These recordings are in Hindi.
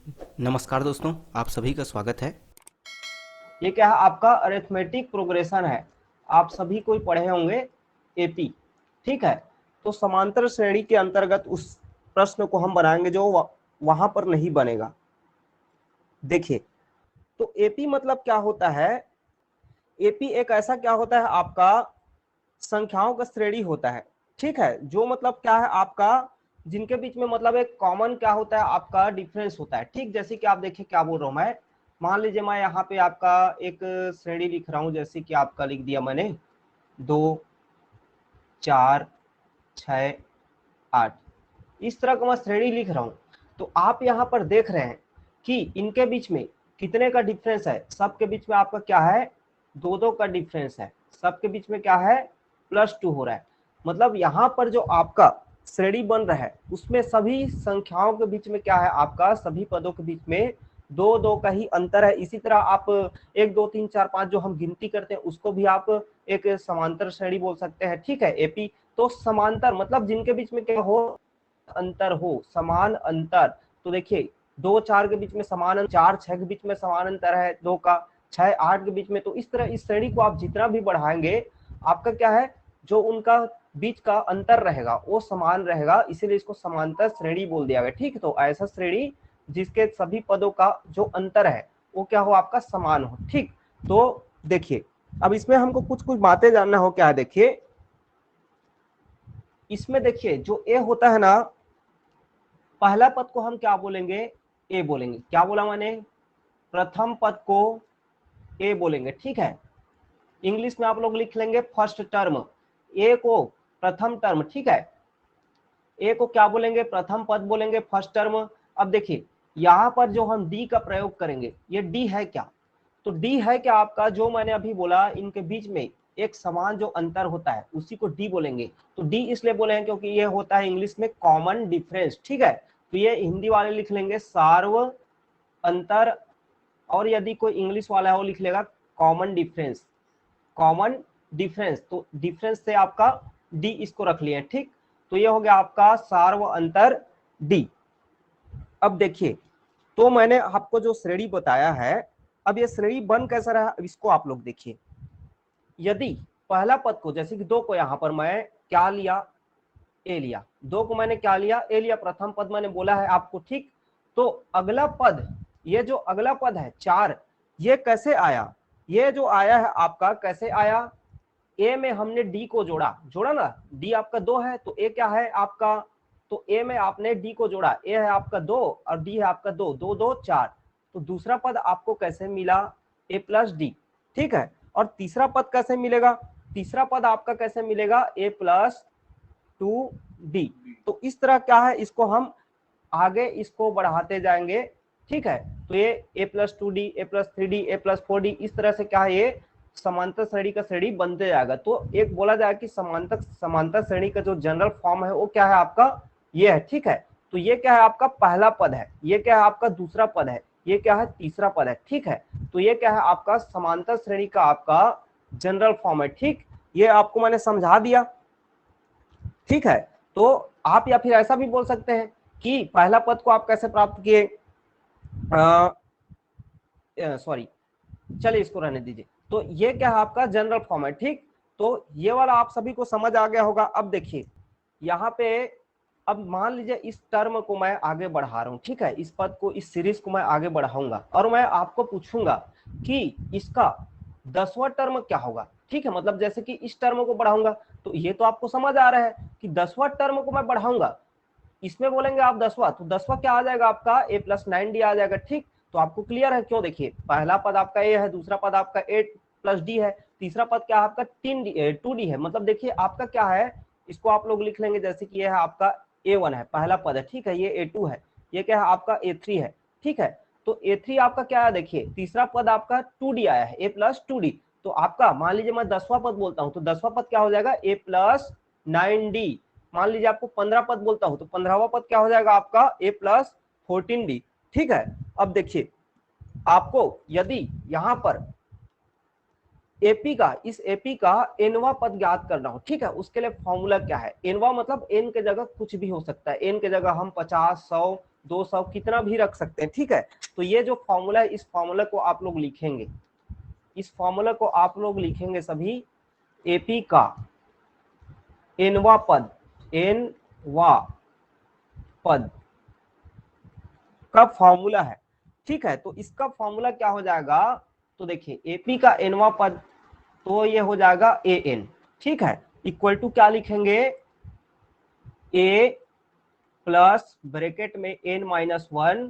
नमस्कार दोस्तों, आप सभी का स्वागत है। ये क्या है, आपका अरिथमेटिक प्रोग्रेशन है। आप सभी कोई पढ़े होंगे एपी, ठीक है। तो समांतर श्रेणी के अंतर्गत उस प्रश्न को हम बनाएंगे जो वहां पर नहीं बनेगा। देखिए, तो एपी मतलब क्या होता है। एपी एक ऐसा क्या होता है, आपका संख्याओं का श्रेणी होता है, ठीक है। जो मतलब क्या है आपका, जिनके बीच में मतलब एक कॉमन क्या होता है, आपका डिफरेंस होता है, ठीक। जैसे कि आप देखिए क्या बोल रहा हूं मैं। मान लीजिए मैं यहाँ पे आपका एक श्रेणी लिख रहा हूं, जैसे कि आपका लिख दिया मैंने 2, 4, 6, 8, इस तरह का मैं श्रेणी लिख रहा हूं। तो आप यहाँ पर देख रहे हैं कि इनके बीच में कितने का डिफरेंस है। सबके बीच में आपका क्या है, 2-2 का डिफरेंस है। सबके बीच में क्या है, +2 हो रहा है। मतलब यहाँ पर जो आपका श्रेणी बन रहा है उसमें सभी संख्याओं के बीच में क्या है, आपका सभी पदों के बीच में 2-2 का ही अंतर है। इसी तरह आप 1 2 3 4 5 जो हम गिनती करते हैं उसको भी आप एक समांतर श्रेणी बोल सकते हैं, ठीक है। एपी तो समांतर मतलब जिनके बीच में क्या हो, अंतर हो, समान अंतर। तो देखिए 2-4 के बीच में समान, 4-6 के बीच में समान अंतर है 2 का, 6-8 के बीच में। तो इस तरह इस श्रेणी को आप जितना भी बढ़ाएंगे, आपका क्या है, जो उनका बीच का अंतर रहेगा वो समान रहेगा, इसीलिए इसको समांतर श्रेणी बोल दिया गया, ठीक। तो ऐसा श्रेणी जिसके सभी पदों का जो अंतर है वो क्या हो, आपका समान हो, ठीक। तो देखिए, अब इसमें हमको कुछ कुछ बातें जानना हो। क्या है, देखिए इसमें देखिए जो ए होता है ना, पहला पद को हम क्या बोलेंगे, ए बोलेंगे। क्या बोला मैंने, प्रथम पद को ए बोलेंगे, ठीक है। इंग्लिश में आप लोग लिख लेंगे फर्स्ट टर्म, ए को प्रथम टर्म, ठीक है। ए को क्या बोलेंगे, प्रथम पद बोलेंगे, फर्स्ट टर्म। अब देखिए यहां पर जो हम डी का प्रयोग करेंगे, ये डी है क्या, तो डी है क्या आपका, जो मैंने अभी बोला इनके बीच में एक समान जो अंतर होता है उसी को डी बोलेंगे। तो डी इसलिए बोले हैं क्योंकि ये होता है इंग्लिश में कॉमन डिफरेंस, ठीक है। तो ये हिंदी वाले लिख लेंगे सार्व अंतर, और यदि कोई इंग्लिश वाला है वो लिख लेगा कॉमन डिफरेंस। कॉमन डिफरेंस, तो डिफरेंस से आपका डी इसको रख लिया, ठीक। तो ये हो गया आपका सार्व अंतर डी। अब देखिए, तो मैंने आपको जो श्रेणी बताया है, अब ये श्रेणी बन कैसा रहा, अब इसको आप लोग देखिए। यदि पहला पद को, जैसे कि 2 को यहां पर मैं क्या लिया, ए लिया, 2 को मैंने क्या लिया, ए लिया, प्रथम पद मैंने बोला है आपको, ठीक। तो अगला पद, ये जो अगला पद है 4, ये कैसे आया, ये जो आया है आपका कैसे आया, ए में हमने डी को जोड़ा, जोड़ा ना, डी आपका 2 है तो ए क्या है आपका, तो ए में आपने डी को जोड़ा, ए है आपका 2 और डी है आपका 2, 2 2 4। तो दूसरा पद आपको कैसे मिला, ए प्लस डी, ठीक है। और तीसरा पद कैसे मिलेगा, तीसरा पद आपका कैसे मिलेगा, ए प्लस 2d। तो इस तरह क्या है, इसको हम आगे इसको बढ़ाते जाएंगे, ठीक है। तो ये a plus 2d, A plus 3d, A plus 4d, इस तरह से क्या है, ये समांतर श्रेणी का श्रेणी बनते जाएगा। तो एक बोला जाए कि समांतर समांतर श्रेणी का जो जनरल फॉर्म है वो क्या है आपका, ये है, ठीक है। तो ये क्या है आपका पहला पद है, ये क्या है आपका दूसरा पद है, ये क्या है तीसरा पद है, ठीक है। तो ये क्या है आपका समांतर श्रेणी का आपका जनरल फॉर्म है, ठीक। ये आपको मैंने समझा दिया, ठीक है। तो आप या फिर ऐसा भी बोल सकते हैं कि पहला पद को आप कैसे प्राप्त किए, सॉरी, चलिए इसको रहने दीजिए। तो ये क्या है आपका जनरल फॉर्म है, ठीक। तो ये वाला आप सभी को समझ आ गया होगा। अब देखिए यहाँ पे, अब मान लीजिए इस टर्म को मैं आगे बढ़ा रहा हूं, ठीक है, इस पद को, इस सीरीज को मैं आगे बढ़ाऊंगा और मैं आपको पूछूंगा कि इसका 10वां टर्म क्या होगा, ठीक है। मतलब जैसे कि इस टर्म को बढ़ाऊंगा, तो ये तो आपको समझ आ रहा है कि 10वां टर्म को मैं बढ़ाऊंगा, इसमें बोलेंगे आप 10वां, तो 10वां क्या आ जाएगा आपका, ए प्लस 9d आ जाएगा, ठीक। तो आपको क्लियर है क्यों, देखिए पहला पद आपका ए है, दूसरा पद आपका ए प्लस डी है, तीसरा पद क्या है आपका 2d है। मतलब देखिए आपका क्या है, इसको आप लोग लिख लेंगे जैसे कि ये है आपका a1 है, पहला पद है, ठीक है। ये a2 है, ये क्या है आपका a3 है, ठीक है। तो a3 आपका क्या है, देखिए तीसरा पद आपका 2d आया है, a प्लस 2d। तो आपका मान लीजिए मैं 10वां पद बोलता हूं, तो 10वां पद क्या हो जाएगा, a प्लस 9d। मान लीजिए आपको 15 पद बोलता हूं, तो 15वां पद क्या हो जाएगा आपका, a प्लस 14d, ठीक है। अब देखिए आपको यदि यहां पर एपी का, इस एपी का एनवा पद ज्ञात करना हो, ठीक है, उसके लिए फॉर्मूला क्या है, एनवा मतलब एन के जगह कुछ भी हो सकता है, एन के जगह हम 50 100 200 कितना भी रख सकते हैं, ठीक है। तो ये जो फॉर्मूला है, इस फॉर्मूला को आप लोग लिखेंगे, इस फॉर्मूला को आप लोग लिखेंगे सभी, एपी का एनवा पद, एनवा पद का फॉर्मूला है, ठीक है। तो इसका फॉर्मूला क्या हो जाएगा, तो देखिए एपी का एनवा पद, तो ये हो जाएगा ए एन, ठीक है, इक्वल टू क्या लिखेंगे, ए प्लस ब्रैकेट में एन माइनस 1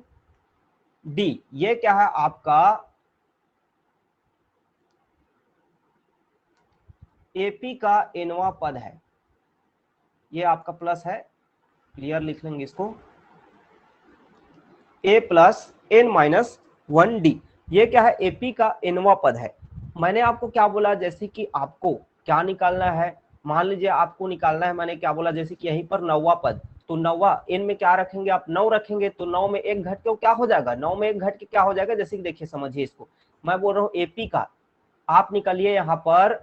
डी, ये क्या है आपका एपी का एनवा पद है, ये आपका प्लस है, क्लियर लिख लेंगे इसको, ए प्लस एन माइनस 1 डी, ये क्या है एपी का एनवा पद है। मैंने आपको क्या बोला, जैसे कि आपको क्या निकालना है, मान लीजिए आपको निकालना है, मैंने क्या बोला, जैसे कि यहीं पर 9वां पद, तो 9वां एन में क्या रखेंगे आप, 9 रखेंगे, तो 9 में एक घट के क्या हो जाएगा, 9 में एक घट के क्या हो जाएगा, जैसे कि देखिए समझिए इसको, मैं बोल रहा हूँ एपी का, आप निकालिए यहाँ पर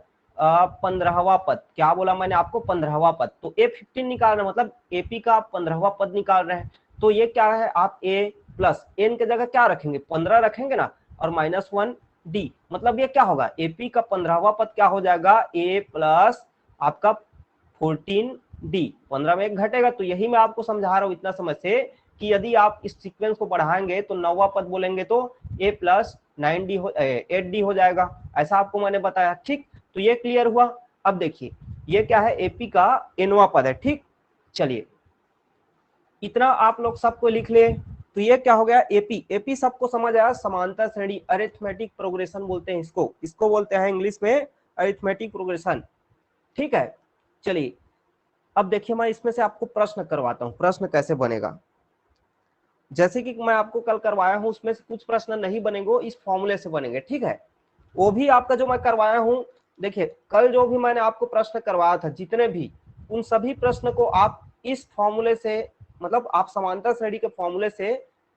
15वां पद, क्या बोला मैंने आपको, 15वां पद, तो A15 निकाल रहे हैं, मतलब एपी का आप 15वां पद निकाल रहे हैं, तो ये क्या है, आप ए प्लस एन के जगह क्या रखेंगे, 15 रखेंगे ना, और माइनस 1 डी, मतलब ये क्या होगा, एपी का 15वां पद क्या हो जाएगा, ए प्लस आपका 14 डी, 15 में एक घटेगा, तो यही मैं आपको समझा रहा हूँ इतना समझ से, कि यदि आप इस सीक्वेंस को बढ़ाएंगे तो 9वां पद बोलेंगे तो ए प्लस 9 डी हो 8 डी हो जाएगा, ऐसा आपको मैंने बताया, ठीक। तो ये क्लियर हुआ। अब देखिए ये क्या है, एपी का एनवा पद है, ठीक। चलिए इतना आप लोग सबको लिख ले, तो ये क्या हो गया, एपी, एपी सबको समझ आया, समांतर श्रेणी, अरिथमेटिक प्रोग्रेशन बोलते हैं इसको, इसको बोलते हैं इंग्लिश में अरिथमेटिक प्रोग्रेशन, ठीक है। चलिए अब देखिए मैं इसमें से आपको प्रश्न करवाता हूं, प्रश्न कैसे बनेगा, जैसे कि मैं आपको कल करवाया हूं, उसमें से कुछ प्रश्न नहीं बनेंगे, इस फॉर्मूले से बनेंगे, ठीक है। वो भी आपका जो मैं करवाया हूं, देखिए कल जो भी मैंने आपको प्रश्न करवाया था, जितने भी, उन सभी प्रश्न को आप इस फॉर्मूले से, मतलब आप समांतर श्रेणी के फॉर्मूले से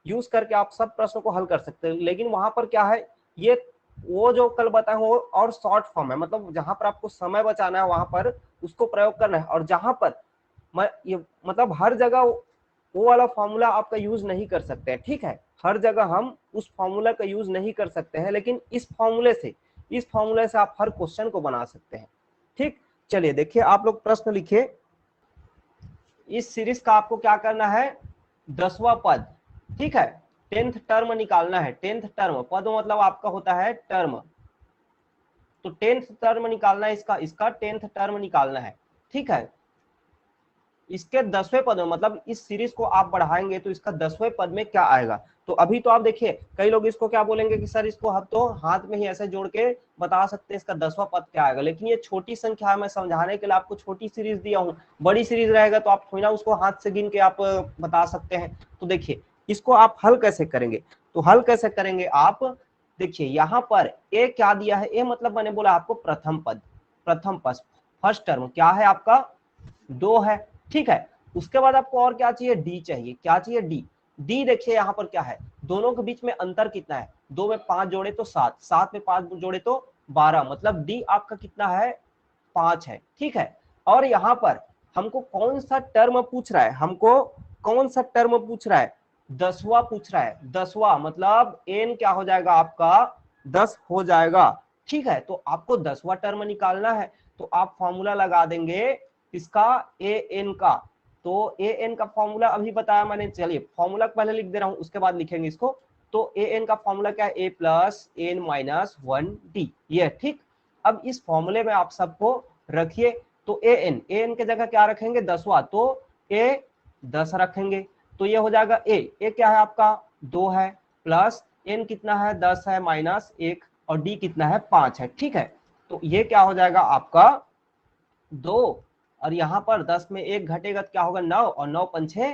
यूज करके आप सब प्रश्नों को हल कर सकते हैं, लेकिन वहां पर क्या है, ये वो जो कल बताया वो और शॉर्ट फॉर्म है, मतलब जहां पर आपको समय बचाना है वहां पर उसको प्रयोग करना है, और जहां पर मैं ये मतलब हर जगह वो वाला फॉर्मूला आपका यूज नहीं कर सकते हैं, ठीक है, हर जगह हम उस फॉर्मूला का यूज नहीं कर सकते हैं, लेकिन इस फॉर्मूले से आप हर क्वेश्चन को बना सकते हैं, ठीक। चलिए देखिए आप लोग प्रश्न लिखिए, इस सीरीज का आपको क्या करना है, 10वां पद, ठीक है, 10th टर्म निकालना है, 10th टर्म, पद मतलब आपका होता है टर्म, तो 10th टर्म निकालना है, इसका 10th टर्म निकालना है, ठीक है। इसके 10वें पद में, मतलब इस सीरीज को आप बढ़ाएंगे तो इसका 10वें पद में क्या आएगा, तो अभी तो आप देखिए कई लोग इसको क्या बोलेंगे कि सर इसको हम तो हाथ में ही ऐसे जोड़ के बता सकते हैं इसका 10वां पद क्या आएगा, लेकिन ये छोटी संख्या है, मैं समझाने के लिए आपको छोटी सीरीज दिया हूँ, बड़ी सीरीज रहेगा तो आप थोड़ी ना उसको हाथ से गिन के आप बता सकते हैं। तो देखिए इसको आप हल कैसे करेंगे, तो हल कैसे करेंगे आप, देखिए यहाँ पर ए क्या दिया है, ए मतलब मैंने बोला आपको प्रथम पद, प्रथम पद, फर्स्ट टर्म क्या है आपका 2 है, ठीक है। उसके बाद आपको और क्या चाहिए, डी चाहिए, क्या चाहिए, डी, डी देखिए यहाँ पर क्या है, दोनों के बीच में अंतर कितना है, 2 में 5 जोड़े तो 7, 7 में 5 जोड़े तो 12, मतलब डी आपका कितना है, 5 है, ठीक है। और यहाँ पर हमको कौन सा टर्म पूछ रहा है, हमको कौन सा टर्म पूछ रहा है, 10वां पूछ रहा है, 10वां मतलब एन क्या हो जाएगा आपका 10 हो जाएगा, ठीक है। तो आपको 10वां टर्म निकालना है, तो आप फॉर्मूला लगा देंगे इसका ए एन का, तो ए एन का फॉर्मूला अभी बताया मैंने, चलिए फॉर्मूला पहले लिख दे रहा हूं, उसके बाद लिखेंगे इसको। तो ए एन का फॉर्मूला क्या है, ए प्लस एन माइनस 1 डी, ये ठीक। अब इस फॉर्मूले में आप सबको रखिए, तो ए एन के जगह क्या रखेंगे, 10वां, तो ए 10 रखेंगे, तो ये हो जाएगा ए क्या है आपका 2 है, प्लस एन कितना है 10 है, माइनस 1, और डी कितना है 5 है, ठीक है। तो ये क्या हो जाएगा आपका 2, और यहाँ पर 10 में 1 घटेगा तो क्या होगा 9, और 9 पंछे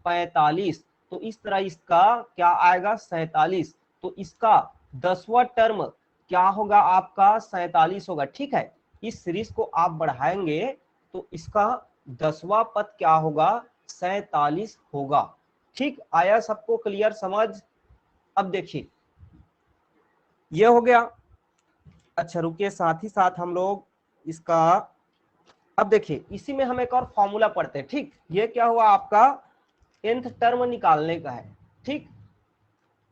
45, तो इस तरह इसका क्या आएगा 47, तो इसका 10वां टर्म क्या होगा आपका 47 होगा, ठीक है। इस सीरीज को आप बढ़ाएंगे तो इसका 10वां पद क्या होगा 47 होगा, ठीक। आया सबको क्लियर समझ। अब देखिए ये हो गया, अच्छा रुकिए, साथ ही साथ हम लोग इसका, अब देखिए इसी में हम एक और फॉर्मूला पढ़ते हैं, ठीक। ये क्या हुआ आपका nth टर्म निकालने का है। ठीक,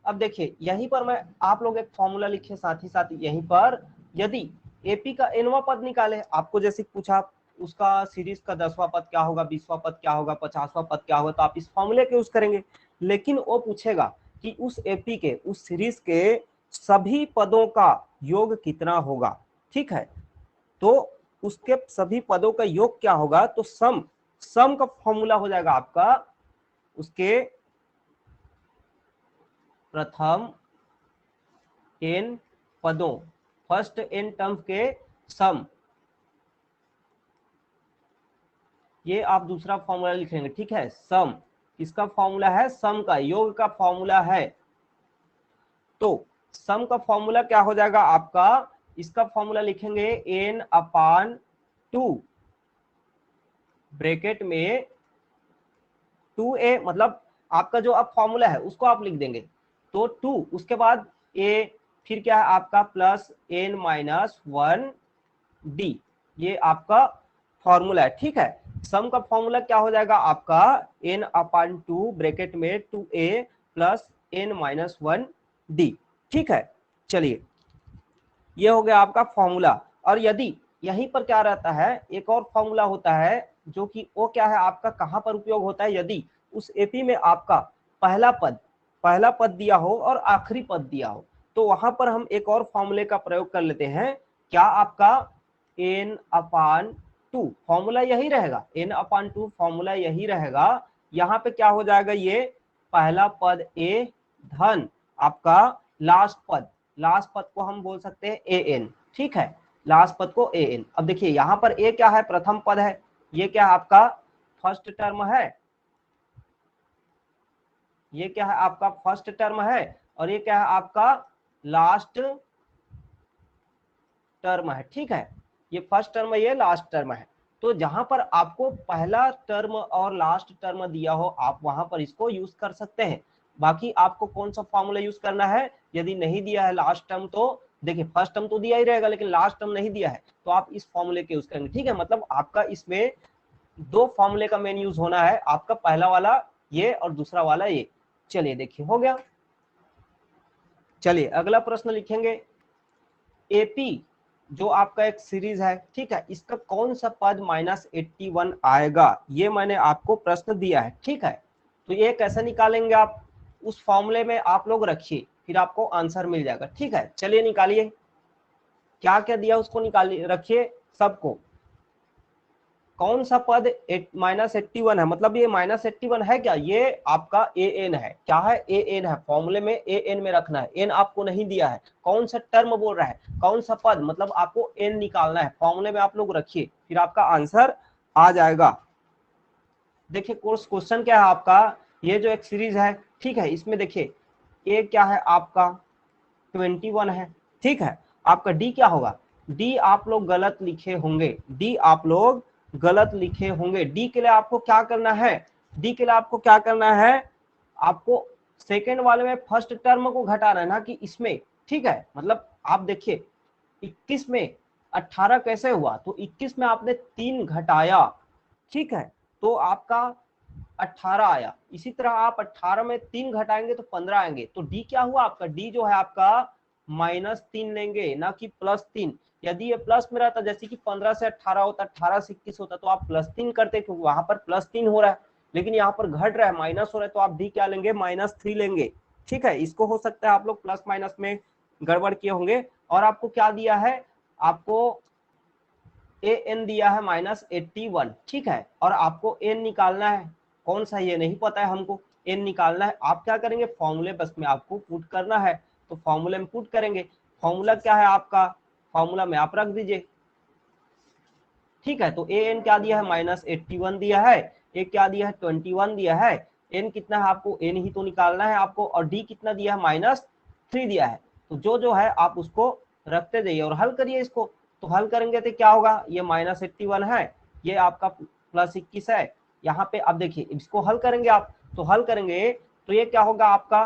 अब देखिए यहीं पर मैं आप लोग एक फॉर्मूला लिखे साथ ही साथ यहीं पर, यदि एपी का nवां पद निकाले, आपको जैसे पूछा उसका सीरीज का 10वां पद क्या होगा, 20वां पद क्या होगा, 50वां पद क्या होगा, तो आप इस फॉर्मूले के यूज करेंगे। लेकिन वो पूछेगा कि उस एपी के, उस सीरीज के सभी पदों का योग कितना होगा। ठीक है, तो उसके सभी पदों का योग क्या होगा, तो सम का फॉर्मूला हो जाएगा आपका उसके प्रथम n पदों, फर्स्ट n टर्म के सम, ये आप दूसरा फॉर्मूला लिखेंगे। ठीक है, सम इसका फॉर्मूला है, सम का योग का फॉर्मूला है। तो सम का फॉर्मूला क्या हो जाएगा आपका, इसका फॉर्मूला लिखेंगे n अपान 2, ब्रैकेट में 2a, मतलब आपका जो अब फॉर्मूला है उसको आप लिख देंगे, तो 2 उसके बाद a, फिर क्या है आपका प्लस n माइनस 1d, ये आपका फॉर्मूला है। ठीक है, सम का फॉर्मूला क्या हो जाएगा आपका n अपान 2 ब्रैकेट में 2a plus n minus 1d। ठीक है, चलिए ये हो गया आपका फॉर्मूला। और यदि यहीं पर क्या रहता है, एक और फॉर्मूला होता है जो कि वो क्या है आपका, कहां पर उपयोग होता है, यदि उस एपी में आपका पहला पद दिया हो और आखिरी पद दिया हो, तो वहां पर हम एक और फॉर्मूले का प्रयोग कर लेते हैं। क्या आपका n अपान 2 फॉर्मूला यही रहेगा, n अपान 2 फॉर्मूला यही रहेगा। यहाँ पे क्या हो जाएगा, ये पहला पद a धन आपका लास्ट पद को हम बोल सकते हैं an। ठीक है, लास्ट पद को an। अब देखिए यहाँ पर a क्या है, प्रथम पद है, ये क्या है आपका फर्स्ट टर्म है, ये क्या है आपका फर्स्ट टर्म है, और ये क्या है आपका लास्ट टर्म है। ठीक है, ये फर्स्ट टर्म है, ये लास्ट टर्म है। तो जहां पर आपको पहला टर्म और लास्ट टर्म दिया हो, आप वहां पर इसको यूज कर सकते हैं। बाकी आपको कौन सा फॉर्मूला यूज करना है, यदि नहीं दिया है लास्ट टर्म, तो देखिए फर्स्ट टर्म तो दिया ही रहेगा, लेकिन लास्ट टर्म नहीं दिया है तो आप इस फॉर्मूले के यूज करेंगे। ठीक है, मतलब आपका इसमें दो फॉर्मूले का मेन यूज होना है, आपका पहला वाला ये और दूसरा वाला ये। चलिए देखिए हो गया। चलिए अगला प्रश्न लिखेंगे, एपी जो आपका एक सीरीज है, ठीक है, इसका कौन सा पद -81 आएगा, ये मैंने आपको प्रश्न दिया है। ठीक है, तो ये कैसे निकालेंगे आप, उस फॉर्मूले में आप लोग रखिए, फिर आपको आंसर मिल जाएगा। ठीक है, चलिए निकालिए, क्या क्या दिया उसको निकालिए, रखिए सबको। कौन सा पद -81 है, मतलब ये -81 है क्या, ये आपका an है। क्या है, an है, फॉर्मूले में an में रखना है, n आपको नहीं दिया है। कौन सा टर्म बोल रहा है, कौन सा पद, मतलब आपको n निकालना है, फॉर्मूले में आप लोग रखिए, फिर आपका आंसर आ जाएगा। देखिए कोर्स क्वेश्चन क्या है आपका, ये जो एक सीरीज है, ठीक है, इसमें देखिए a क्या है आपका 21 है। ठीक है, आपका डी क्या होगा, डी आप लोग गलत लिखे होंगे, डी आप लोग गलत लिखे होंगे। डी के लिए आपको क्या करना है, डी के लिए आपको क्या करना है, आपको सेकेंड वाले में फर्स्ट टर्म को घटाना है ना कि इसमें। ठीक है, मतलब आप देखिए 21 में 18 कैसे हुआ, तो 21 में आपने 3 घटाया, ठीक है, तो आपका 18 आया। इसी तरह आप 18 में 3 घटाएंगे तो 15 आएंगे। तो डी क्या हुआ आपका, डी जो है आपका -3 लेंगे, ना कि +3। यदि ये प्लस में रहता, जैसे कि 15 से 18 होता, 18 से 21 होता, तो आप +3 करते, क्योंकि वहां पर +3 हो रहा है, लेकिन यहाँ पर घट रहा है, माइनस हो रहा है, तो आप डी क्या लेंगे, -3 लेंगे। ठीक है, इसको हो सकता है आप लोग प्लस माइनस में गड़बड़ किए होंगे। और आपको क्या दिया है, आपको an दिया है -81। ठीक है, और आपको n निकालना है, कौन सा ये नहीं पता है हमको, n निकालना है। आप क्या करेंगे, फॉर्मूले बस में आपको पुट करना है, तो फॉर्मूले में पुट करेंगे। फॉर्मूला क्या है आपका, फॉर्मूला में आप रख दीजिए। ठीक है, तो an क्या दिया है, -81 दिया है, a क्या दिया है, 21 दिया है, n कितना है आपको, n ही तो निकालना है आपको, और d कितना दिया है, -3 दिया है। तो जो है आप उसको रखते जाइए और हल करिए इसको। तो हल करेंगे तो क्या होगा, ये -81 है, ये आपका +21 है। यहाँ पे अब देखिए इसको हल करेंगे आप, तो हल करेंगे तो ये क्या होगा आपका,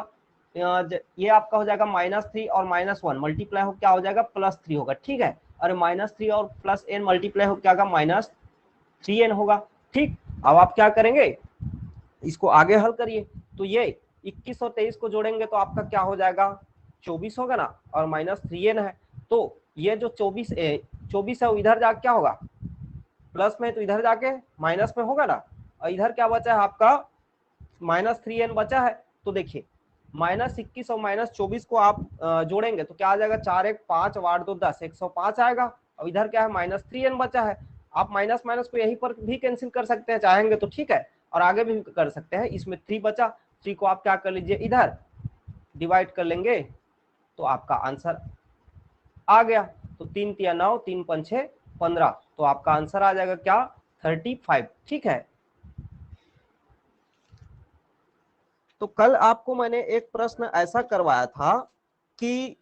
ये आपका हो जाएगा -3 और -1 मल्टीप्लाई हो क्या हो जाएगा, +3 होगा। ठीक है, और -3 और +n मल्टीप्लाई हो क्या होगा, -3n होगा। ठीक, अब आप क्या करेंगे, इसको आगे हल करिए। तो ये 21 और 23 को जोड़ेंगे तो आपका क्या हो जाएगा, 24 होगा ना, और माइनस 3n है। तो ये जो 24 है वो इधर जाके क्या होगा, प्लस में, तो इधर जाके माइनस में होगा ना, और इधर क्या बचा है आपका, माइनस 3n बचा है। तो देखिए -21 और -24 को आप जोड़ेंगे तो क्या आ जाएगा, 4 1 5 और 8 2 10, 105 आएगा। और इधर क्या है, -3n बचा है। आप माइनस माइनस को यहीं पर भी कैंसिल कर सकते हैं चाहेंगे तो, ठीक है, और आगे भी कर सकते हैं। इसमें 3 बचा, 3 को आप क्या कर लीजिए, इधर डिवाइड कर लेंगे तो आपका आंसर आ गया। तो 3 तिया 9, 3 5 6 15, तो आपका आंसर आ जाएगा क्या, 35, ठीक है। तो कल आपको मैंने एक प्रश्न ऐसा करवाया था कि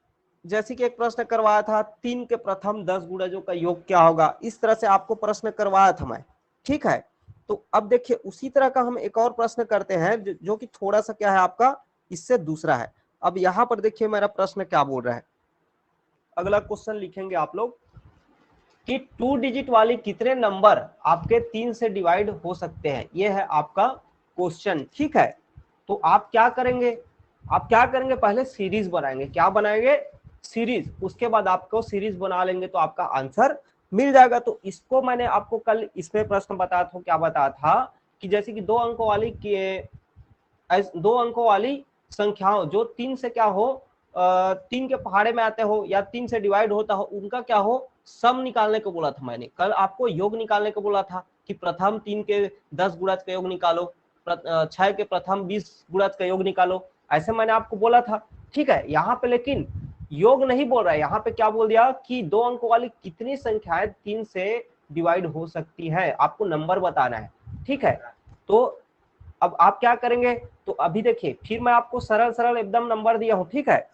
जैसे कि एक प्रश्न करवाया था 3 के प्रथम 10 गुणजों का योग क्या होगा, इस तरह से आपको प्रश्न करवाया था मैं, ठीक है। तो अब देखिए उसी तरह का हम एक और प्रश्न करते हैं जो कि थोड़ा सा क्या है आपका, इससे दूसरा है। अब यहाँ पर देखिए मेरा प्रश्न क्या बोल रहा है, अगला क्वेश्चन लिखेंगे आप लोग कि 2 डिजिट वाली कितने नंबर आपके 3 से डिवाइड हो सकते हैं, ये है आपका क्वेश्चन, ठीक है। तो आप क्या करेंगे, पहले सीरीज बनाएंगे, क्या बनाएंगे, सीरीज। उसके बाद आपको सीरीज बना लेंगे तो आपका आंसर मिल जाएगा। तो इसको मैंने आपको कल इसमें प्रश्न बताया था, क्या बताया था कि जैसे कि 2 अंकों वाली 2 अंकों वाली संख्याओं जो 3 से क्या हो, 3 के पहाड़े में आते हो या 3 से डिवाइड होता हो, उनका क्या हो, सम निकालने को बोला था मैंने कल आपको, योग निकालने को बोला था कि प्रथम 3 के 10 गुणज का योग निकालो, 6 के प्रथम 20 गुणज का योग निकालो, ऐसे मैंने आपको बोला था, ठीक है। यहाँ पे लेकिन योग नहीं बोल रहा है, यहाँ पे क्या बोल दिया कि 2 अंकों वाली कितनी संख्याएं 3 से डिवाइड हो सकती है, आपको नंबर बताना है, ठीक है। तो अब आप क्या करेंगे, तो अभी देखिए फिर मैं आपको सरल सरल एकदम नंबर दिया हूं, ठीक है।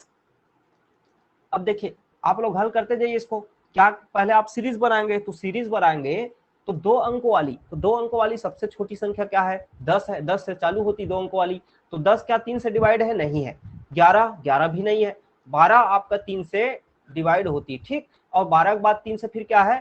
अब देखिए आप लोग हल करते जाइए इसको, क्या पहले आप सीरीज बनाएंगे, तो सीरीज बनाएंगे तो 2 अंकों वाली, तो 2 अंकों वाली सबसे छोटी संख्या क्या है, 10 है, 10 से चालू होती 2 अंकों वाली, तो 10 क्या 3 से डिवाइड है, नहीं है। 11 भी नहीं है। 12 आपका 3 से डिवाइड होती है, ठीक। और 12 के बाद 3 से फिर क्या है,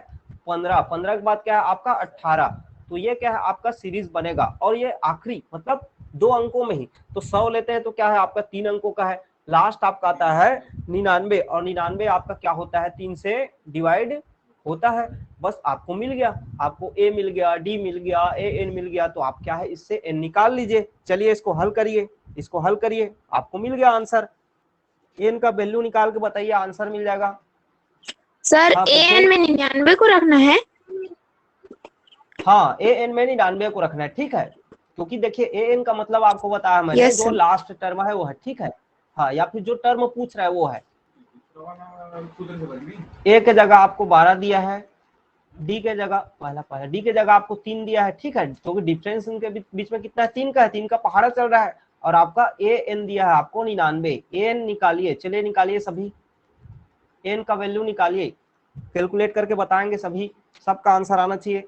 15, 15 के बाद क्या है आपका 18। तो ये क्या है आपका सीरीज बनेगा, और ये आखिरी मतलब 2 अंकों में ही, तो 100 लेते हैं तो क्या है आपका 3 अंकों का है, लास्ट आपका आता है 99, और 99 आपका क्या होता है, 3 से डिवाइड होता है। बस आपको मिल गया, आपको ए मिल गया, डी मिल गया, ए एन मिल गया, तो आप क्या है इससे एन निकाल लीजिए। चलिए इसको हल करिए, आपको मिल गया आंसर। एन का वैल्यू निकाल के बताइए, आंसर मिल जाएगा। सर हाँ ए पूछिए। एन में 99 को रखना है। हाँ ए एन में 99 को रखना है, ठीक है, क्योंकि देखिए ए एन का मतलब आपको बताया मैंने, यस जो सर। लास्ट टर्म है वो है, ठीक है। हाँ, या फिर जो टर्म पूछ रहा है वो है। ए के जगह आपको 12 दिया है, डी के जगह पहला डी के जगह आपको 3 दिया है, ठीक है, क्योंकि डिफरेंस इनके बीच में कितना है, 3 का है, 3 का पहाड़ा चल रहा है। और आपका ए एन दिया है आपको 99, ए एन निकालिए, चलिए निकालिए सभी, एन का वैल्यू निकालिए, कैलकुलेट करके बताएंगे सभी, सबका आंसर आना चाहिए।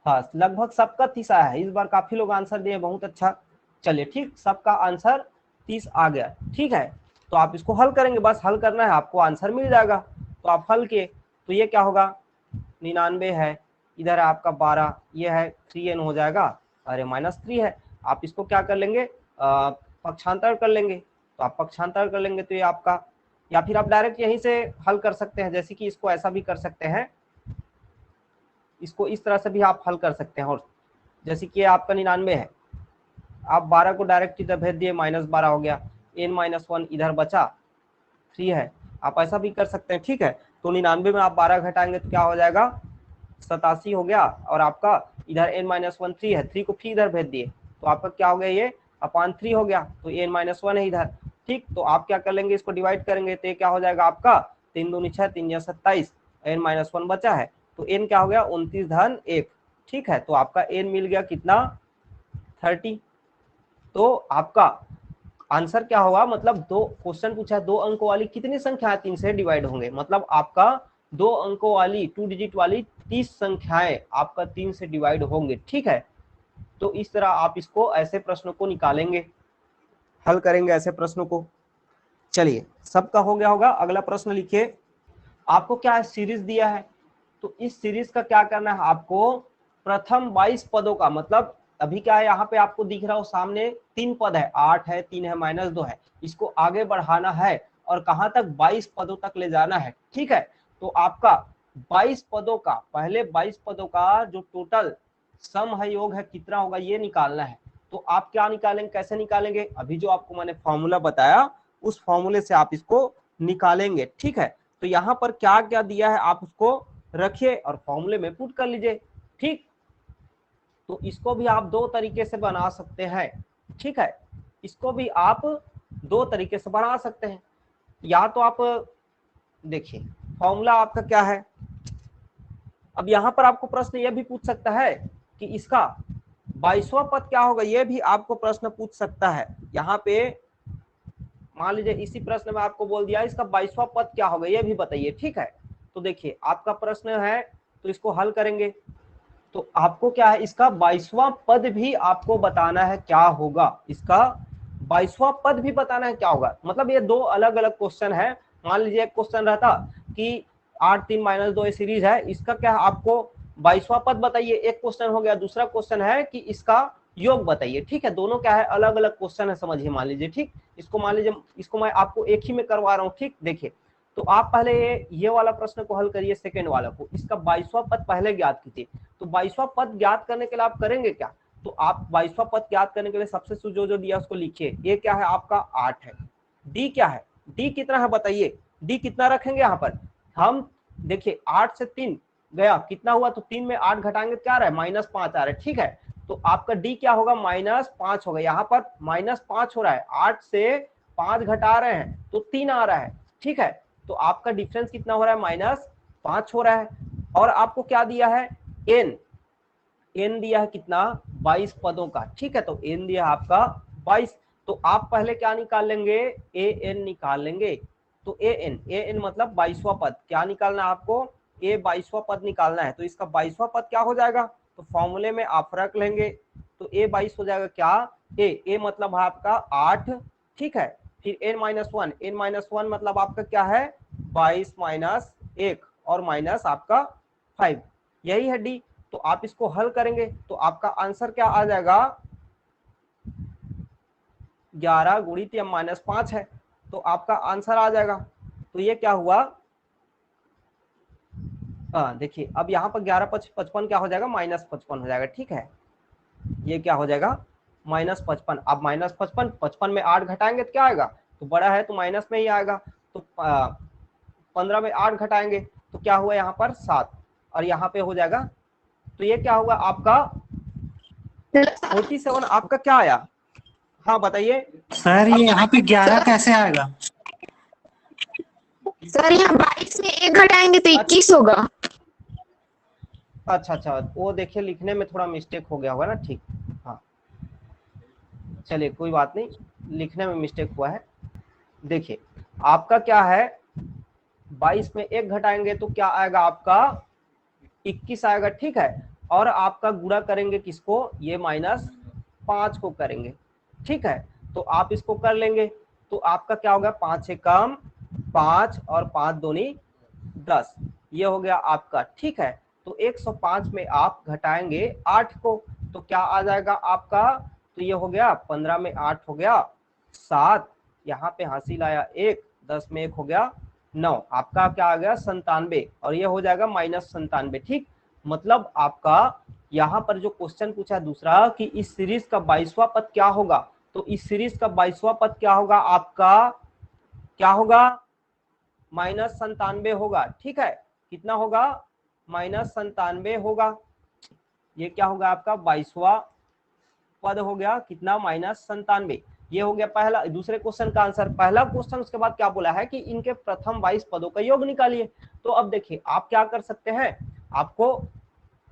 हाँ लगभग सबका 30 आया है, इस बार काफी लोग आंसर दिए, बहुत अच्छा। चलिए ठीक, सबका आंसर 30 आ गया, ठीक है। तो आप इसको हल करेंगे, बस हल करना है, आपको आंसर मिल जाएगा। तो आप हल किए तो ये क्या होगा, 99 है, इधर है आपका 12, ये है 3n हो जाएगा, अरे -3 है। आप इसको क्या कर लेंगे, पक्षांतर कर लेंगे, तो आप पक्षांतर कर लेंगे तो ये आपका, या फिर आप डायरेक्ट यहीं से हल कर सकते हैं, जैसे कि इसको ऐसा भी कर सकते हैं, इसको इस तरह से भी आप हल कर सकते हैं। और जैसे कि आपका 99 है, आप 12 को डायरेक्ट इधर भेज दिए, -12 हो गया, n-1 इधर बचा 3 है, आप ऐसा भी कर सकते हैं, ठीक है। तो 99 में आप 12 घटाएंगे तो क्या हो जाएगा, 87 हो गया, और आपका इधर n-1 3 है, 3 को फिर इधर भेज दिए तो आपका क्या हो गया, ये अपॉन 3 हो गया, तो n-1 है इधर, ठीक। तो आप क्या कर लेंगे, इसको डिवाइड करेंगे तो ये क्या हो जाएगा आपका 3 दूनी 6, 3 या 27, n-1 बचा है, तो n क्या हो गया 29-1, ठीक है। तो आपका n मिल गया कितना, 30। तो आपका आंसर क्या होगा, मतलब दो क्वेश्चन पूछा है, 2 अंकों वाली कितनी संख्याएं 3 से डिवाइड होंगे, मतलब आपका 2 अंकों वाली 2 डिजिट वाली 30 संख्याएं आपका 3 से डिवाइड होंगे, ठीक है। तो इस तरह आप इसको ऐसे प्रश्नों को निकालेंगे, हल करेंगे ऐसे प्रश्नों को। चलिए सबका हो गया होगा, अगला प्रश्न लिखिए। आपको क्या है, सीरीज दिया है, तो इस सीरीज का क्या करना है आपको, प्रथम 22 पदों का, मतलब अभी क्या है यहाँ पे आपको दिख रहा हो सामने 3 पद है, 8 है, 3 है, -2 है, इसको आगे बढ़ाना है और कहां तक 22 पदों तक ले जाना है। ठीक है, तो आपका 22 पदों का, पहले 22 पदों का जो टोटल सम है, योग है, कितना होगा ये निकालना है। तो आप क्या निकालेंगे, कैसे निकालेंगे, अभी जो आपको मैंने फॉर्मूला बताया उस फॉर्मूले से आप इसको निकालेंगे। ठीक है, तो यहाँ पर क्या क्या दिया है आप उसको रखिए और फॉर्मूले में पुट कर लीजिए। ठीक, तो इसको भी आप दो तरीके से बना सकते हैं। ठीक है, इसको भी आप दो तरीके से बना सकते हैं। या तो आप देखिए फॉर्मूला आपका क्या है, अब यहां पर आपको प्रश्न यह भी पूछ सकता है कि इसका 22वां पद क्या होगा, यह भी आपको प्रश्न पूछ सकता है। यहाँ पे मान लीजिए इसी प्रश्न में आपको बोल दिया इसका 22वां पद क्या होगा, यह भी बताइए। ठीक है, तो देखिए आपका प्रश्न है तो इसको हल करेंगे, तो आपको क्या है, इसका 22वां पद भी आपको बताना है क्या होगा, इसका 22वां पद भी बताना है क्या होगा। मतलब ये दो अलग अलग क्वेश्चन है। मान लीजिए एक क्वेश्चन रहता कि 8 3 -2 सीरीज है, इसका क्या है आपको 22वां पद बताइए, एक क्वेश्चन हो गया। दूसरा क्वेश्चन है कि इसका योग बताइए। ठीक है, दोनों क्या है, अलग अलग क्वेश्चन है, समझिए। मान लीजिए, ठीक, इसको मान लीजिए, इसको मैं आपको एक ही में करवा रहा हूँ। ठीक, देखिए, तो आप पहले ये वाला प्रश्न को हल करिए, सेकेंड वाला को, इसका 22वां पद पहले ज्ञात कीजिए। तो 22वां पद ज्ञात करने के लिए आप करेंगे क्या, तो आप 22वां पद ज्ञात करने के लिए सबसे जो दिया उसको लिखिए। ये क्या है आपका 8 है, डी क्या है, डी कितना है बताइए, डी कितना रखेंगे यहाँ पर हम, देखिए 8 से 3 गया, कितना हुआ, तो 3 में 8 घटाएंगे क्या आ रहा है, -5 आ रहा है। ठीक है, तो आपका डी क्या होगा, -5 होगा। यहाँ पर -5 हो रहा है, 8 से 5 घटा रहे हैं तो 3 आ रहा है। ठीक है, तो आपका डिफरेंस कितना हो रहा है, -5 हो रहा है। और आपको क्या दिया है, एन, एन दिया है कितना, 22 पदों का। ठीक है, तो एन दिया है आपका 22। तो आप पहले क्या निकाल लेंगे, ए एन निकाल लेंगे। तो ए एन मतलब 22वां पद क्या निकालना है आपको, ए 22वां पद निकालना है। तो इसका 22वां पद क्या हो जाएगा, तो फॉर्मूले में आप रख लेंगे, तो ए 22 हो जाएगा क्या, ए मतलब है आपका 8। ठीक है, फिर n-1 मतलब आपका क्या है, 22 - 1 और माइनस आपका 5, यही है डी। तो आप इसको हल करेंगे तो आपका आंसर क्या आ जाएगा, 11 गुणित या -5 है, तो आपका आंसर आ जाएगा। तो ये क्या हुआ, देखिए अब यहाँ पर 11 × 55 क्या हो जाएगा, -55 हो जाएगा। ठीक है, ये क्या हो जाएगा, -55। अब -55, 55 में 8 घटाएंगे तो क्या आएगा, तो बड़ा है तो माइनस में ही आएगा। तो 15 में 8 घटाएंगे तो क्या हुआ यहाँ पर 7, और यहाँ पे हो जाएगा, तो ये क्या होगा आपका 47 आपका क्या आया, हाँ बताइए। सर ये यहाँ पे 11 कैसे आएगा? सर यहाँ 22 में 1 घटाएंगे तो 21 होगा। अच्छा, वो देखिए लिखने में थोड़ा मिस्टेक हो गया होगा ना। ठीक, हाँ चलिए कोई बात नहीं, लिखने में मिस्टेक हुआ है। देखिए आपका क्या है, 22 में 1 घटाएंगे तो क्या आएगा आपका 21 आएगा। ठीक है, और आपका गुणा करेंगे किसको, ये -5 को करेंगे। ठीक है, तो आप इसको कर लेंगे तो आपका क्या होगा, 5 से कम 5 और 5 दूनी 10, ये हो गया आपका। ठीक है, तो 105 में आप घटाएंगे 8 को तो क्या आ जाएगा आपका, तो ये हो गया 15 में 8 हो गया 7, यहाँ पे हासिल आया 1, 10 में 1 हो गया 9, आपका क्या आ गया 97, और ये हो जाएगा -97। ठीक, मतलब आपका यहाँ पर जो क्वेश्चन पूछा है दूसरा कि इस सीरीज का 22वां पद क्या होगा, तो इस सीरीज का 22वां पद क्या होगा आपका, क्या होगा, -97 होगा। ठीक है, कितना होगा, -97 होगा। ये क्या होगा आपका 22वां पद हो गया कितना, -97। ये हो गया पहला, दूसरे क्वेश्चन का आंसर। पहला क्वेश्चन उसके बाद क्या बोला है कि इनके प्रथम 22 पदों का योग निकालिए। तो अब देखिए आप क्या कर सकते हैं, आपको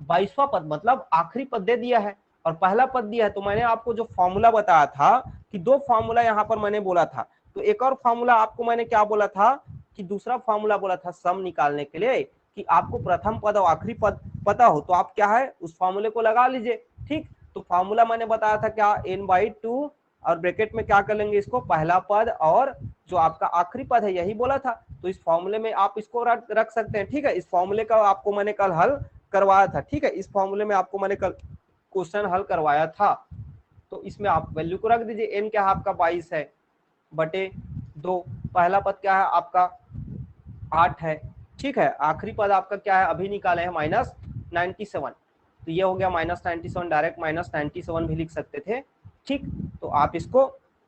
22वां पद मतलब आखिरी पद दे दिया है और पहला पद दिया है, तो मैंने आपको जो फॉर्मूला बताया था कि दो फॉर्मूला यहाँ पर मैंने बोला था, तो एक और फॉर्मूला आपको मैंने क्या बोला था कि दूसरा फॉर्मूला बोला था सम निकालने के लिए कि आपको प्रथम पद और आखिरी पद पता हो तो आप क्या है उस फॉर्मूले को लगा लीजिए। ठीक, तो फॉर्मूला मैंने बताया था क्या, n/2 और ब्रैकेट में क्या कर लेंगे इसको, पहला पद और जो आपका आखिरी पद है यही बोला था, तो इस फॉर्मूले में आप इसको रख सकते हैं। ठीक है, इस फॉर्मूले का आपको मैंने कल हल करवाया था। ठीक है, इस फॉर्मूले में आपको मैंने कल क्वेश्चन हल करवाया था। तो इसमें आप वैल्यू को रख दीजिए। n क्या है आपका 22 है बटे 2, पहला पद क्या है आपका 8 है, ठीक है। आखिरी पद आपका क्या है अभी निकाले हैं -97, तो ये हो गया -97, डायरेक्ट -97 भी लिख सकते थे, ठीक। तो आप इसको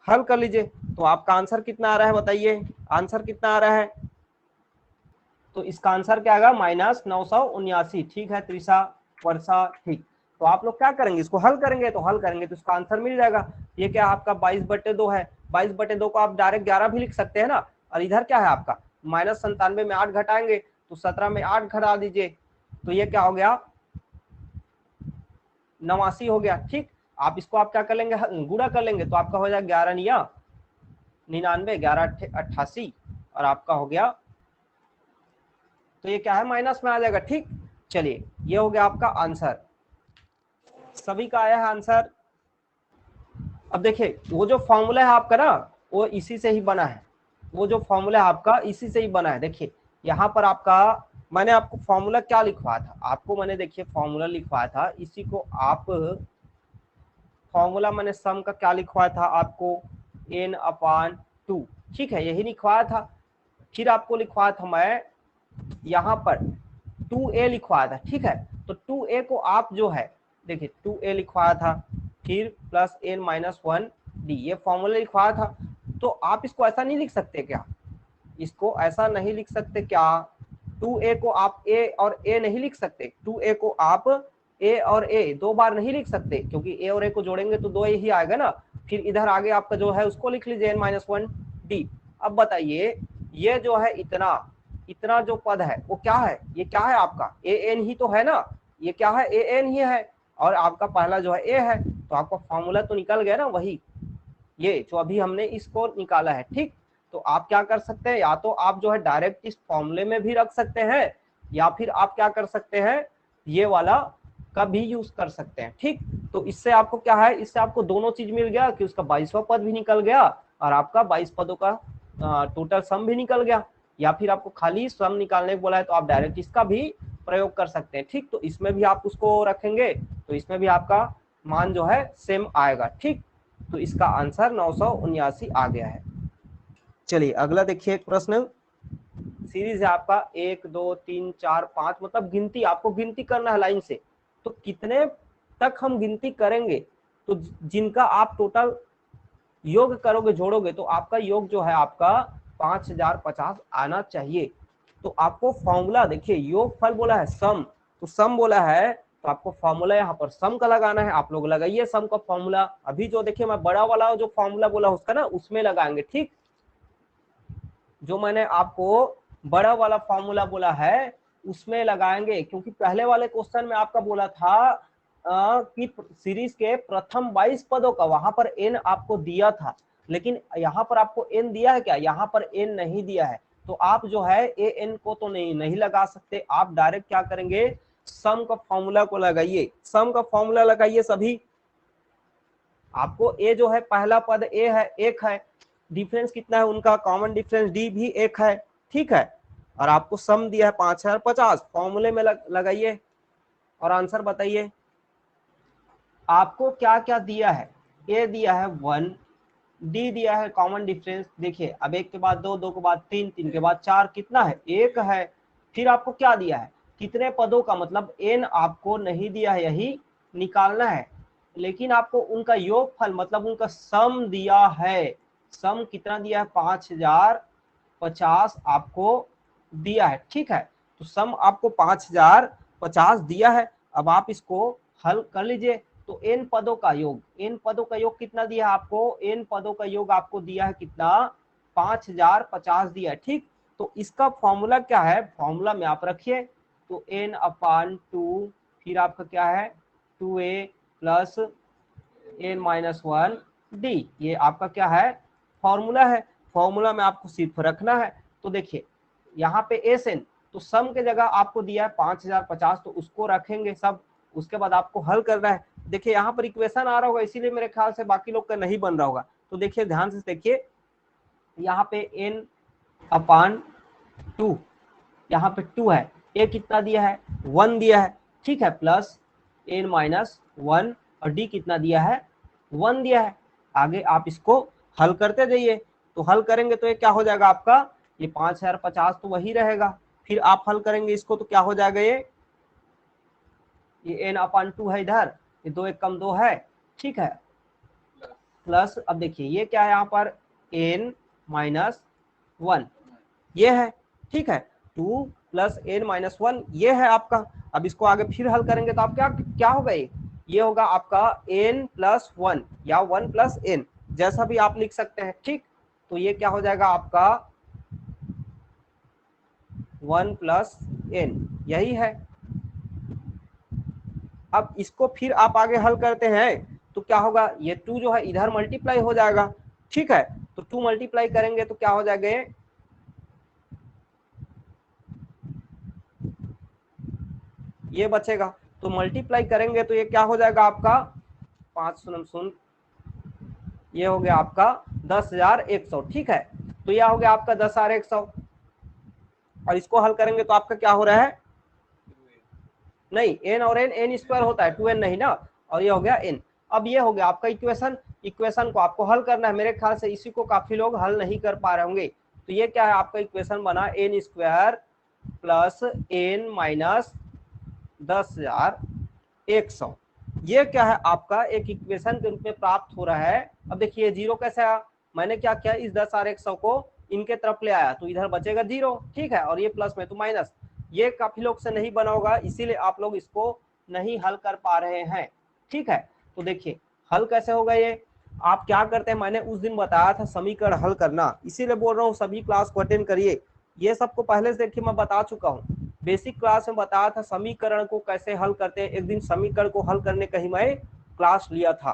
हल कर लीजिए। तो आपका आंसर कितना आ रहा है बताइए, आंसर कितना आ रहा है? तो इसका आंसर क्या आएगा -979, ठीक है त्रिशा वर्षा, ठीक। तो आप लोग क्या करेंगे, इसको हल करेंगे, तो हल करेंगे तो इसका आंसर मिल जाएगा। ये क्या आपका 22/2 है, 22/2 को आप डायरेक्ट 11 भी लिख सकते हैं ना। और इधर क्या है आपका -97 में 8 घटाएंगे तो 17 में 8 घटा दीजिए, तो ये क्या हो गया 89 हो गया, ठीक। आप इसको आप क्या कर लेंगे, गुणा कर लेंगे, तो आपका हो जाएगा 11 99, 11 88 और आपका हो गया, तो ये क्या है माइनस में आ जाएगा, ठीक। चलिए ये हो गया आपका आंसर, सभी का आया है आंसर। अब देखिए वो जो फॉर्मूला है आपका ना वो इसी से ही बना है, वो जो फॉर्मूला है आपका इसी से ही बना है। देखिए यहाँ पर आपका मैंने आपको फॉर्मूला क्या लिखवाया था, आपको मैंने देखिए फॉर्मूला लिखवाया था, इसी को आप फॉर्मूला मैंने सम का क्या लिखवाया था आपको n/2, ठीक है यही लिखवाया था। फिर आपको लिखवाया था मैं यहाँ पर 2a लिखवाया था, ठीक है। तो 2a को आप जो है देखिए 2a लिखवाया था, फिर प्लस n-1d ये फॉर्मूला लिखवाया था। तो आप इसको ऐसा नहीं लिख सकते क्या, इसको ऐसा नहीं लिख सकते क्या, 2a को आप a और a नहीं लिख सकते, 2a को आप a और a दो बार नहीं लिख सकते, क्योंकि a और a को जोड़ेंगे तो 2a ही आएगा ना। फिर इधर आगे आपका जो है उसको लिख लीजिए n-1d। अब बताइए ये जो है इतना जो पद है वो क्या है, ये क्या है आपका an ही तो है ना, ये क्या है an ही है, और आपका पहला जो है a है, तो आपका फॉर्मूला तो निकल गया ना वही, ये जो अभी हमने इसको निकाला है, ठीक। तो आप क्या कर सकते हैं, या तो आप जो है डायरेक्ट इस फॉर्मूले में भी रख सकते हैं, या फिर आप क्या कर सकते हैं ये वाला का भी यूज कर सकते हैं, ठीक। तो इससे आपको क्या है, इससे आपको दोनों चीज मिल गया कि उसका 22वां पद भी निकल गया और आपका 22 पदों का टोटल सम भी निकल गया। या फिर आपको खाली सम निकालने को बोला है तो आप डायरेक्ट इसका भी प्रयोग कर सकते हैं, ठीक। तो इसमें भी आप उसको रखेंगे तो इसमें भी आपका मान जो है सेम आएगा, ठीक। तो इसका आंसर 979 आ गया है। चलिए अगला देखिए एक प्रश्न, सीरीज है आपका 1 2 3 4 5, मतलब गिनती आपको गिनती करना है लाइन से, तो कितने तक हम गिनती करेंगे, तो जिनका आप टोटल योग करोगे जोड़ोगे तो आपका योग जो है आपका 5050 आना चाहिए। तो आपको फॉर्मूला देखिए, योग फल बोला है सम, तो सम बोला है तो आपको फॉर्मूला यहाँ पर सम का लगाना है, आप लोग लगाइए सम का फॉर्मूला। अभी जो देखिए मैं बड़ा वाला जो फॉर्मूला बोला उसका ना उसमें लगाएंगे, ठीक। जो मैंने आपको बड़ा वाला फॉर्मूला बोला है उसमें लगाएंगे, क्योंकि पहले वाले क्वेश्चन में आपका बोला था कि सीरीज के प्रथम 22 पदों का वहां पर n आपको दिया था, लेकिन यहाँ पर आपको n दिया है क्या, यहाँ पर n नहीं दिया है। तो आप जो है an को तो नहीं लगा सकते, आप डायरेक्ट क्या करेंगे सम का फॉर्मूला को लगाइए, सम का फॉर्मूला लगाइए सभी। आपको a जो है पहला पद a है 1 है, डिफरेंस कितना है उनका कॉमन डिफरेंस d भी 1 है, ठीक है। और आपको सम दिया है 5050, फॉर्मूले में लगाइए और आंसर बताइए। आपको क्या क्या दिया है, a दिया है 1, d दिया है कॉमन डिफरेंस, देखिए अब 1 के बाद 2, 2 के बाद 3, 3 के बाद 4 कितना है 1 है। फिर आपको क्या दिया है कितने पदों का, मतलब n आपको नहीं दिया है यही निकालना है, लेकिन आपको उनका योगफल मतलब उनका सम दिया है, सम कितना दिया है 5050 आपको दिया है, ठीक है। तो सम आपको 5050 दिया है। अब आप इसको हल कर लीजिए, तो n पदों का योग, n पदों का योग कितना दिया है आपको, n पदों का योग आपको दिया है कितना 5050 दिया है, ठीक। तो इसका फॉर्मूला क्या है, फॉर्मूला में आप रखिए तो n/2, फिर आपका क्या है 2a प्लस n-1d, ये आपका क्या है फॉर्मूला है। फॉर्मूला में आपको सिर्फ रखना है। तो देखिए यहाँ पे SN, तो सम के जगह आपको दिया है 5050, तो उसको रखेंगे सब, उसके बाद आपको हल करना है। देखिए यहाँ पर इक्वेशन आ रहा होगा, इसीलिए मेरे ख्याल से बाकी लोग का नहीं बन रहा होगा। तो देखिए ध्यान से देखिए, यहाँ पे n/2, यहाँ पे 2 है, a कितना दिया है 1 दिया है, ठीक है, प्लस n माइनस 1 और d कितना दिया है 1 दिया है। आगे आप इसको हल करते जाइए, तो हल करेंगे तो ये क्या हो जाएगा आपका, ये 5050 तो वही रहेगा। फिर आप हल करेंगे इसको तो क्या हो जाएगा, ये n/2 है इधर, ये 2 एक कम 2 है, ठीक है, प्लस अब देखिए ये क्या है यहाँ पर n माइनस 1 ये है, ठीक है, 2 प्लस n माइनस 1 ये है आपका। अब इसको आगे फिर हल करेंगे तो आप क्या क्या होगा, ये होगा आपका n प्लस 1 या 1 प्लस n, जैसा भी आप लिख सकते हैं, ठीक। तो ये क्या हो जाएगा आपका 1 प्लस n, यही है। अब इसको फिर आप आगे हल करते हैं तो क्या होगा, ये 2 जो है इधर मल्टीप्लाई हो जाएगा, ठीक है, तो 2 मल्टीप्लाई करेंगे तो क्या हो जाएगा, ये बचेगा। तो मल्टीप्लाई करेंगे तो ये क्या हो जाएगा आपका 5 शून्य, ये हो गया आपका 10,100, ठीक है। तो यह हो गया आपका 10,100 और इसको हल करेंगे तो आपका क्या हो रहा है, नहीं n और n स्क्वायर होता है 2n नहीं ना, और ये हो गया n। अब ये हो गया आपका इक्वेशन, इक्वेशन को आपको हल करना है। मेरे ख्याल से इसी को काफी लोग हल नहीं कर पा रहे होंगे। तो ये क्या है आपका इक्वेशन बना n square plus n minus 10,100, ये क्या है आपका एक इक्वेशन के रूप में प्राप्त हो रहा है। अब देखिए जीरो कैसे आया, मैंने क्या किया, इस 10,100 को इनके तरफ ले आया तो इधर बचेगा 0, ठीक है, और ये प्लस में तो माइनस। ये काफी लोग से नहीं बना होगा, इसीलिए आप लोग इसको नहीं हल कर पा रहे हैं, ठीक है। तो देखिए हल कैसे होगा, ये आप क्या करते हैं, मैंने उस दिन बताया था समीकरण हल करना, इसीलिए बोल रहा हूँ सभी क्लास को अटेंड करिए। ये सबको पहले से देखिए मैं बता चुका हूँ, बेसिक क्लास में बताया था समीकरण को कैसे हल करते हैं। एक दिन समीकरण को हल करने का ही मैं क्लास लिया था।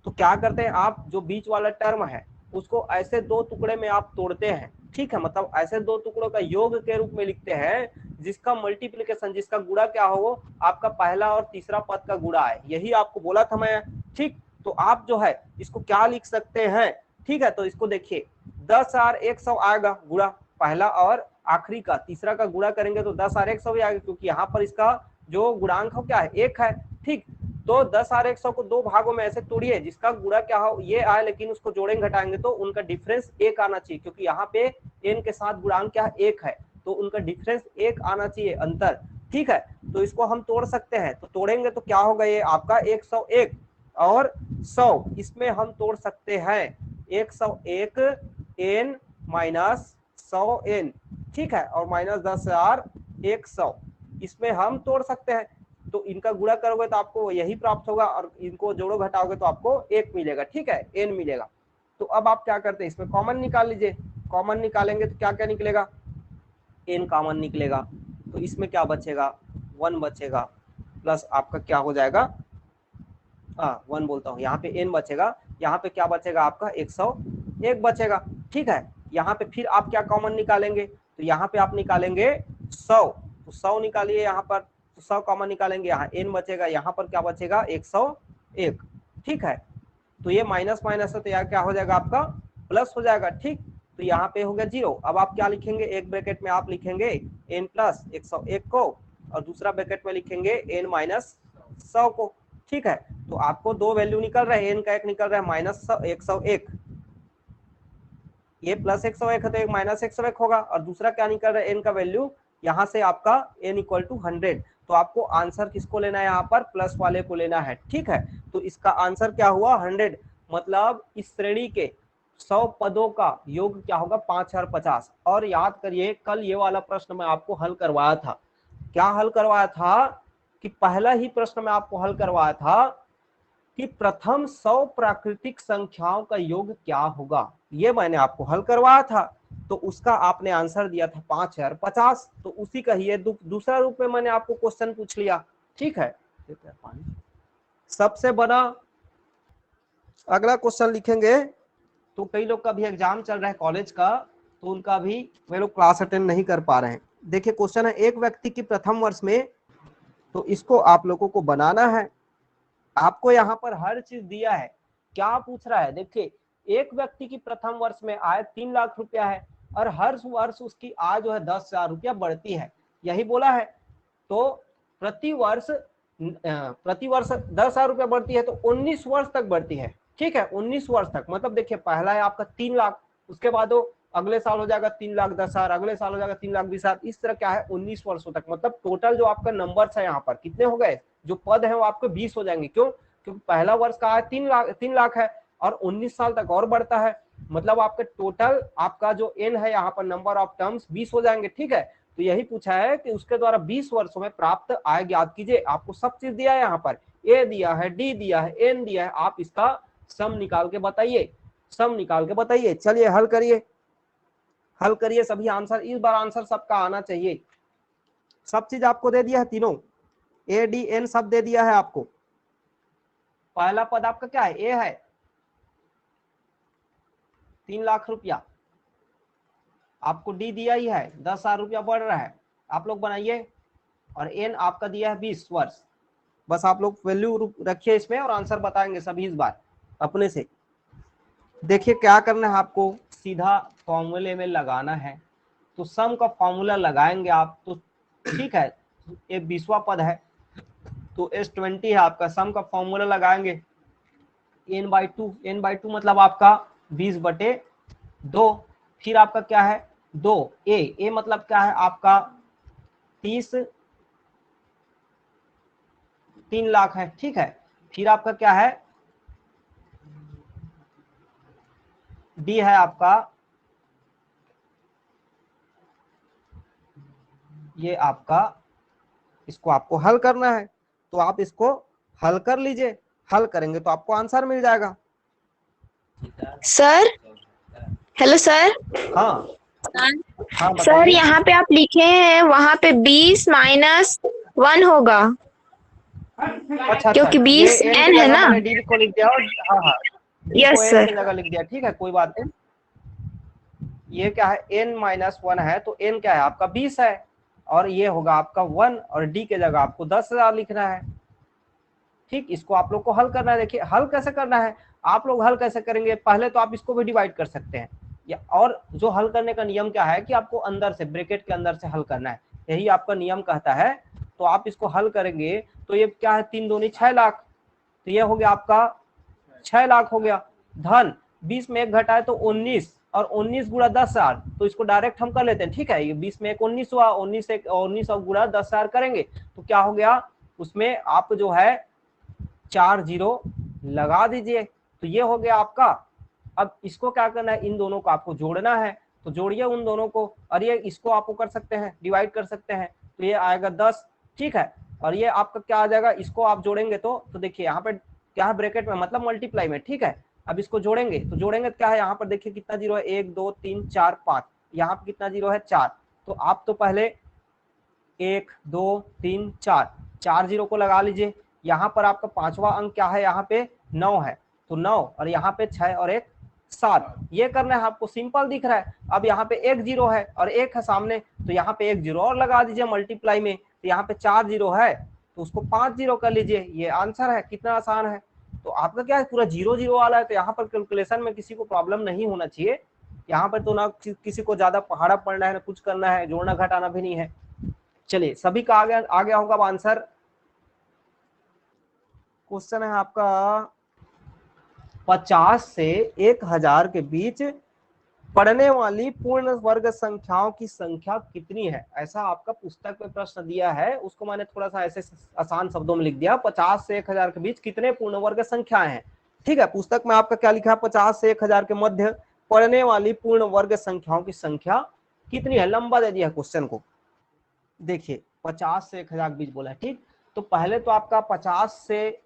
तो क्या करते हैं आप, जो बीच वाला टर्म है उसको ऐसे 2 टुकड़े में आप तोड़ते हैं, ठीक है, मतलब ऐसे 2 टुकड़ों का योग के रूप में लिखते हैं, जिसका मल्टीप्लिकेशन, जिसका गुणा क्या हो, आपका पहला और तीसरा पद का गुणा है, यही आपको बोला था मैं, ठीक। तो आप जो है इसको क्या लिख सकते हैं, ठीक है, तो इसको देखिए 10,100 आएगा गुणा, पहला और आखिरी का, तीसरा का गुणा करेंगे तो 10,100 भी आएगा, क्योंकि यहाँ पर इसका जो गुणांक हो क्या है 1 है, ठीक। तो 10,100 को 2 भागों में ऐसे तोड़िए, जिसका गुणा क्या हो ये आए, लेकिन उसको जोड़ेंगे घटाएंगे तो उनका डिफरेंस 1 आना चाहिए, क्योंकि यहाँ पे n के साथ गुणांक क्या है 1 है, तो उनका डिफरेंस 1 आना चाहिए अंतर, ठीक है। तो इसको हम तोड़ सकते हैं, तो तोड़ेंगे तो क्या होगा, ये आपका 101 और 100, इसमें हम तोड़ सकते हैं 101 n माइनस 100 n, ठीक है, और माइनस 10,100, इसमें हम तोड़ सकते हैं। तो इनका गुणा करोगे तो आपको यही प्राप्त होगा, और इनको जोड़ो घटाओगे तो आपको 1 मिलेगा, ठीक है, n मिलेगा। तो अब आप क्या करते हैं, इसमें कॉमन निकाल लीजिए, कॉमन निकालेंगे तो क्या क्या निकलेगा, n कॉमन निकलेगा, तो इसमें क्या बचेगा 1 बचेगा, प्लस आपका क्या हो जाएगा, 1 बोलता हूँ, यहाँ पे n बचेगा, यहाँ पे क्या बचेगा आपका 101 बचेगा, ठीक है। यहाँ पे फिर आप क्या कॉमन निकालेंगे, तो यहाँ पे आप निकालेंगे 100, तो 100 निकालिए यहाँ पर, तो 100 कॉमन निकालेंगे, यहाँ n बचेगा, यहाँ पर क्या बचेगा 101, ठीक है। तो ये माइनस माइनस है तो यहाँ क्या हो जाएगा आपका प्लस हो जाएगा, ठीक। तो यहाँ पे हो गया 0। अब आप क्या लिखेंगे, एक ब्रैकेट में आप लिखेंगे n प्लस 101 को, और दूसरा ब्रैकेट में लिखेंगे n माइनस 100 को, ठीक है। तो आपको 2 वैल्यू निकल रहा है, n का एक निकल रहा है माइनस 101, ये प्लस 101 है तो एक माइनस 101 होगा, और दूसरा क्या निकल रहा है n का वैल्यू, यहाँ से आपका n इक्वल टू 100। तो आपको आंसर किसको लेना है, यहाँ पर प्लस वाले को लेना है, ठीक है। तो इसका आंसर क्या हुआ 100, मतलब इस श्रेणी के 100 पदों का योग क्या होगा 5050। और याद करिए कल ये वाला प्रश्न मैं आपको हल करवाया था, क्या हल करवाया था, कि पहला ही प्रश्न में आपको हल करवाया था कि प्रथम 100 प्राकृतिक संख्याओं का योग क्या होगा, ये मैंने आपको हल करवाया था। तो उसका आपने आंसर दिया था 5050, तो उसी का ही दूसरा रूप में मैंने आपको क्वेश्चन पूछ लिया, ठीक है। सबसे बड़ा अगला क्वेश्चन लिखेंगे, तो कई लोग का भी एग्जाम चल रहा है कॉलेज का, तो उनका भी वे लोग क्लास अटेंड नहीं कर पा रहे हैं। देखिए क्वेश्चन है, एक व्यक्ति की प्रथम वर्ष में, तो इसको आप लोगों को बनाना है। आपको यहाँ पर हर चीज दिया है, क्या पूछ रहा है, देखिए एक व्यक्ति की प्रथम वर्ष में आय 3 लाख रुपया है, और हर वर्ष उसकी आय जो है 10,000 रुपया बढ़ती है, यही बोला है। तो प्रति वर्ष प्रति वर्ष 10,000 रुपया बढ़ती है तो 19 वर्ष तक बढ़ती है, ठीक है, 19 वर्ष तक। मतलब देखिए पहला है आपका 3 लाख, उसके बाद वो अगले साल हो जाएगा 3,10,000, अगले साल हो जाएगा 3,20,000, इस तरह क्या है 19 वर्षों तक। मतलब टोटल जो आपका नंबर्स है यहाँ पर कितने हो गए, जो पद है वो आपके 20 हो जाएंगे। क्यों? क्योंकि पहला वर्ष का है 3 लाख है और 19 साल तक और बढ़ता है, मतलब आपके टोटल आपका जो एन है यहाँ पर नंबर ऑफ टर्म्स 20 हो जाएंगे, ठीक है। तो यही पूछा है कि उसके द्वारा 20 वर्षों में प्राप्त आय ज्ञात कीजिए। आपको सब चीज दिया है यहाँ पर, ए दिया है, डी दिया है, एन दिया है, आप इसका सम निकाल के बताइए, सम निकाल के बताइए। चलिए हल करिए, हल करिए सभी आंसर, इस बार आंसर सबका आना चाहिए। सब चीज आपको दे दिया है, तीनों ए डी एन सब दे दिया है आपको। पहला पद आपका क्या है, ए है 3 लाख रुपया, आपको डी दिया ही है 10,000 रुपया बढ़ रहा है, आप लोग बनाइए। और एन आपका दिया है 20 वर्ष। बस आप लोग वैल्यू रखिए इसमें और आंसर बताएंगे सभी इस बार अपने से। देखिए क्या करना है आपको, सीधा फॉर्मूले में लगाना है। तो सम का फॉर्मूला लगाएंगे आप तो ठीक है, ये 20वां पद है तो S20 है आपका, सम का फॉर्मूला लगाएंगे n/2, n/2 मतलब आपका 20/2, फिर आपका क्या है 2, ए मतलब क्या है आपका 3 लाख है, ठीक है। फिर आपका क्या है डी है आपका, ये आपका, इसको आपको हल करना है तो आप इसको हल कर लीजिए, हल करेंगे तो आपको आंसर मिल जाएगा। Sir, hello sir. हाँ हाँ सर बताइए। यहाँ पे आप लिखे हैं वहां पे 20 - 1 होगा, अच्छा क्योंकि ये 20 एन की n है जगह ना। मैंने डी को लिख दिया और हाँ हाँ डी को यस एन की सर। जगह लिख दिया, ठीक है कोई बात नहीं। ये क्या है n-1 है तो n क्या है आपका 20 है और ये होगा आपका 1 और डी के जगह आपको 10,000 लिखना है, ठीक। इसको आप लोग को हल करना है। देखिए हल कैसे करना है, आप लोग हल कैसे करेंगे, पहले तो आप इसको भी डिवाइड कर सकते हैं या, और जो हल करने का नियम क्या है कि आपको अंदर से ब्रैकेट के अंदर से हल करना है, यही आपका नियम कहता है। तो आप इसको हल करेंगे तो ये क्या है 3 दूनी 6 लाख, तो ये हो गया आपका 6 लाख हो गया। धन 20 में 1 घटाए तो 19 और 19 गुणा 10,000, तो इसको डायरेक्ट हम कर लेते हैं, ठीक है। ये 20 में 1 19 हुआ, 19 और गुणा 10,000 करेंगे तो क्या हो गया, उसमें आप जो है 4 जीरो लगा दीजिए, तो ये हो गया आपका। अब इसको क्या करना है, इन दोनों को आपको जोड़ना है, तो जोड़िए उन दोनों को, और ये इसको आपको कर सकते हैं डिवाइड कर सकते हैं, तो ये आएगा 10, ठीक है। और ये आपका क्या आ जाएगा, इसको आप जोड़ेंगे तो देखिए यहाँ पे क्या है ब्रैकेट में मतलब मल्टीप्लाई में, ठीक है। अब इसको जोड़ेंगे तो क्या है यहाँ पर देखिए कितना जीरो है, 1 2 3 4 5, यहाँ पे कितना जीरो है 4, तो आप तो पहले 1 2 3 4 जीरो को लगा लीजिए। यहाँ पर आपका 5वां अंक क्या है, यहाँ पे 9 है, तो 9 और यहाँ पे 6 और 1 7, ये करना है आपको, सिंपल दिख रहा है। अब यहाँ पे 1 जीरो है और 1 है सामने, तो यहाँ पे 1 जीरो और लगा दीजिए मल्टीप्लाई में, तो यहाँ पे 4 जीरो है तो उसको 5 जीरो कर लीजिए, ये आंसर है। कितना आसान है। तो आपका क्या है पूरा 0 0 वाला है, तो यहाँ पर कैलकुलेशन में किसी को प्रॉब्लम नहीं होना चाहिए। यहाँ पर तो ना किसी को ज्यादा पहाड़ा पढ़ना है ना कुछ करना है, जोड़ना घटाना भी नहीं है। चलिए सभी का आ गया होगा आंसर। क्वेश्चन है आपका 50 से 1000 के बीच पढ़ने वाली पूर्ण वर्ग संख्याओं की संख्या कितनी है, ऐसा आपका पुस्तक में प्रश्न दिया है। उसको मैंने थोड़ा सा ऐसे आसान शब्दों में लिख दिया, 50 से 1000 के बीच कितने पूर्ण वर्ग संख्याएं हैं, ठीक है। पुस्तक में आपका क्या लिखा है, 50 से 1000 के मध्य पढ़ने वाली पूर्ण वर्ग संख्याओं की संख्या कितनी है, लंबा दे दिया है क्वेश्चन को। देखिए 50 से 1000 के बीच बोला है, ठीक। तो पहले तो आपका 50 से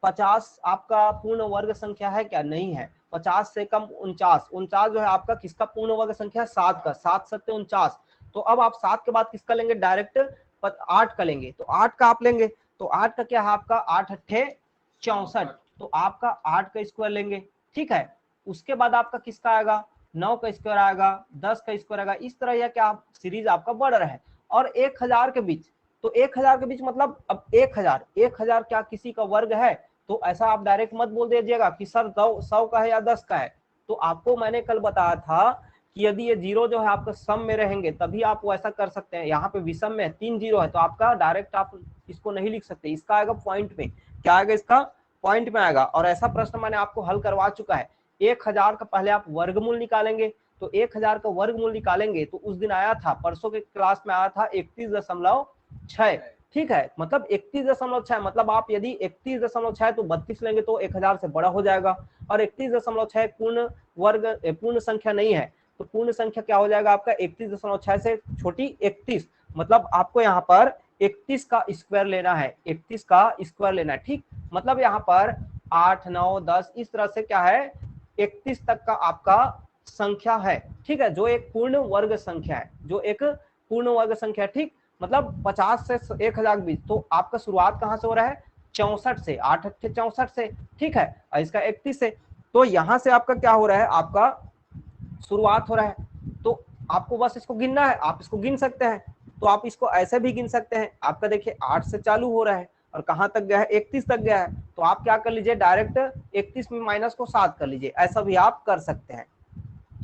50 आपका पूर्ण वर्ग संख्या है क्या, नहीं है। 50 से कम 49 जो है आपका किसका पूर्ण वर्ग संख्या है, 7 का, 7 7 49। तो अब आप 7 के बाद किसका लेंगे, डायरेक्ट 8 का लेंगे, तो 8 का आप लेंगे, तो 8 का क्या है आपका 8 अट्ठे 64, तो आपका 8 का स्क्वायर लेंगे, ठीक है। उसके बाद आपका किसका आएगा, 9 का स्क्वायर आएगा, 10 का स्क्वायर आएगा, इस तरह यह क्या सीरीज आपका बढ़ रहा है। और 1000 के बीच, तो 1000 के बीच मतलब अब 1000 क्या किसी का वर्ग है, तो ऐसा आप डायरेक्ट मत बोल दीजिएगा कि सर 100 का है या 10 का है। तो आपको मैंने कल बताया था कि यदि ये जीरो जो है आपका सम में रहेंगे तभी आप वो ऐसा कर सकते हैं। यहाँ पे विषम में 3 जीरो है तो आपका डायरेक्ट आप इसको नहीं लिख सकते, इसका आएगा पॉइंट में। क्या आएगा? इसका पॉइंट में आएगा। और ऐसा प्रश्न मैंने आपको हल करवा चुका है। 1000 का पहले आप वर्गमूल निकालेंगे, तो 1000 का वर्गमूल निकालेंगे तो उस दिन आया था, परसों के क्लास में आया था 31.6। ठीक है, मतलब 31.6, मतलब आप यदि 31.6 तो 32 लेंगे तो 1000 से बड़ा हो जाएगा। और 31.6 पूर्ण संख्या नहीं है, तो पूर्ण संख्या क्या हो जाएगा आपका? 31.6 से छोटी 31, मतलब आपको यहाँ पर 31 का स्क्वायर लेना है, 31 का स्क्वायर लेना है। ठीक, मतलब यहाँ पर 8, 9, 10 इस तरह से क्या है, 31 तक का आपका संख्या है। ठीक है, जो एक पूर्ण वर्ग संख्या है, जो एक पूर्ण वर्ग संख्या है। ठीक, मतलब 50 से 1000 के बीच। तो आपका शुरुआत कहां से हो रहा है? 64 से, 8 अट्ठे 64 से। ठीक है, और इसका 31 से। तो यहां से आपका क्या हो रहा है? आपका शुरुआत हो रहा है, तो आपको बस इसको गिनना है। आप इसको गिन सकते हैं, तो आप इसको ऐसे भी गिन सकते हैं। आपका देखिए 8 से चालू हो रहा है और कहां तक गया है? 31 तक गया है। तो आप क्या कर लीजिए, डायरेक्ट 31 में माइनस को 7 कर लीजिए, ऐसा भी आप कर सकते हैं।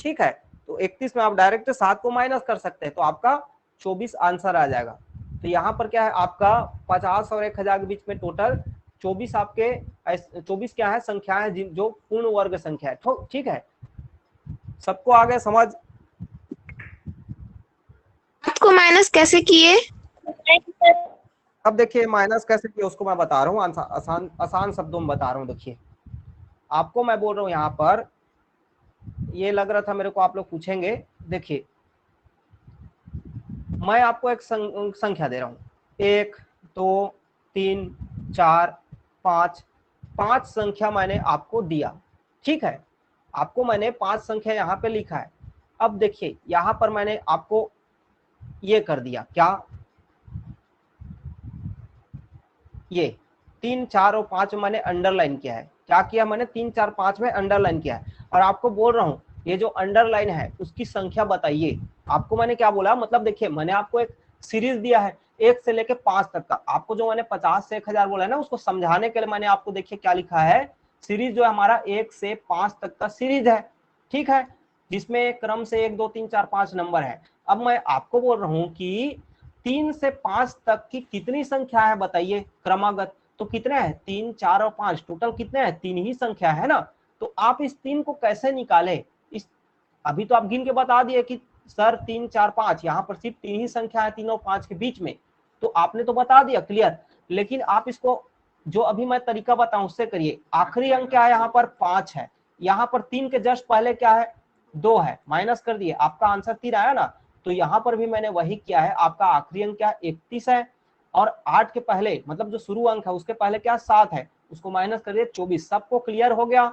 ठीक है, तो 31 में आप डायरेक्ट 7 को माइनस कर सकते हैं, तो आपका 24 आंसर आ जाएगा। तो यहाँ पर क्या है आपका 50 और 1000 के बीच में टोटल 24 आपके 24 क्या है? संख्या है जो पूर्ण वर्ग संख्या है। ठीक है, सबको आ गया समझ? आपको माइनस कैसे किए? अब देखिए माइनस कैसे किया उसको मैं बता रहा हूँ, आसान आसान शब्दों में बता रहा हूँ। देखिए आपको मैं बोल रहा हूँ, यहाँ पर ये लग रहा था मेरे को आप लोग पूछेंगे। देखिए मैं आपको एक संख्या दे रहा हूँ, 1, 2, 3, 4, 5, 5 संख्या मैंने आपको दिया। ठीक है, आपको मैंने 5 संख्या यहाँ पे लिखा है। अब देखिए यहाँ पर मैंने आपको ये कर दिया, क्या? ये 3, 4 और 5 मैंने अंडरलाइन किया है। क्या किया मैंने? 3, 4, 5 में अंडरलाइन किया है। और आपको बोल रहा हूँ ये जो अंडरलाइन है उसकी संख्या बताइए। आपको मैंने क्या बोला? मतलब देखिए मैंने आपको एक सीरीज दिया है 1 से लेके 5 तक का। आपको जो मैंने 50 से 1000 बोला है ना, उसको समझाने के लिए मैंने आपको देखिए क्या लिखा है, सीरीज जो है हमारा 1 से 5 तक का सीरीज है। ठीक है, जिसमें क्रम से 1, 2, 3, 4, 5 नंबर है। अब मैं आपको बोल रहा हूँ कि 3 से 5 तक की कितनी संख्या है बताइए क्रमागत? तो कितने हैं? 3, 4 और 5, टोटल कितने हैं? 3 ही संख्या है ना। तो आप इस 3 को कैसे निकाले? इस अभी तो आप गिन के बता दिए कि सर 3, 4, 5, यहाँ पर सिर्फ 3 ही संख्या है 3 और 5 के बीच में, तो आपने तो बता दिया क्लियर। लेकिन आप इसको जो अभी मैं तरीका बताऊं उससे करिए। आखिरी अंक क्या है? यहाँ पर 5 है, यहाँ पर 3 के जस्ट पहले क्या है? 2 है, माइनस कर दिए, आपका आंसर 3 आया ना। तो यहाँ पर भी मैंने वही किया है। आपका आखिरी अंक क्या? 31 है, और 8 के पहले मतलब जो शुरू अंक है उसके पहले क्या? 7 है, उसको माइनस कर दिए 24। सबको क्लियर हो गया?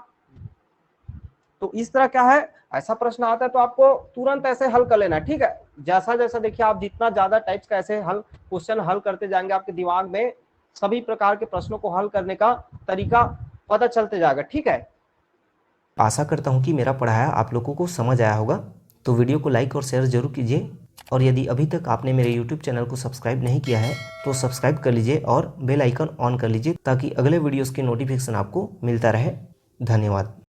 तो इस तरह क्या है, ऐसा प्रश्न आता है तो आपको तुरंत ऐसे हल कर लेना है। ठीक है, जैसा जैसा देखिए आप जितना ज्यादा टाइप्स का ऐसे क्वेश्चन हल करते जाएंगे, आपके दिमाग में सभी प्रकार के प्रश्नों को हल करने का तरीका पता चलते जाएगा। ठीक है, आशा करता हूँ कि मेरा पढ़ाया आप लोगों को समझ आया होगा। तो वीडियो को लाइक और शेयर जरूर कीजिए, और यदि अभी तक आपने मेरे YouTube चैनल को सब्सक्राइब नहीं किया है तो सब्सक्राइब कर लीजिए और बेल आइकन ऑन कर लीजिए, ताकि अगले वीडियोस के नोटिफिकेशन आपको मिलता रहे। धन्यवाद।